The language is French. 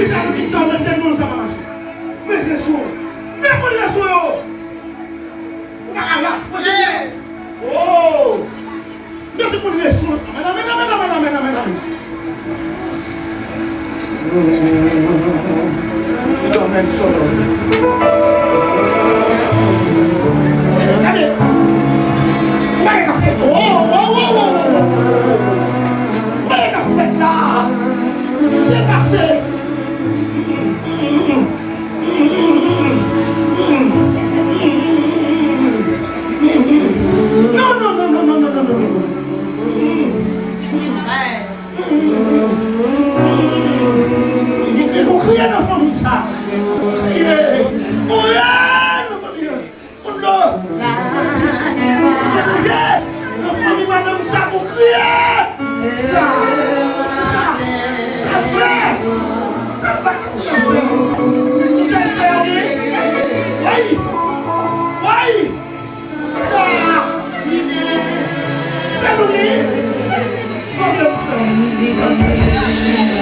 ça nous dit ça, maintenant ça va marcher. Mais les sous, mais pour les sous, oh, mais c'est pour les sous. Amen. Amen, regardez. Thank you.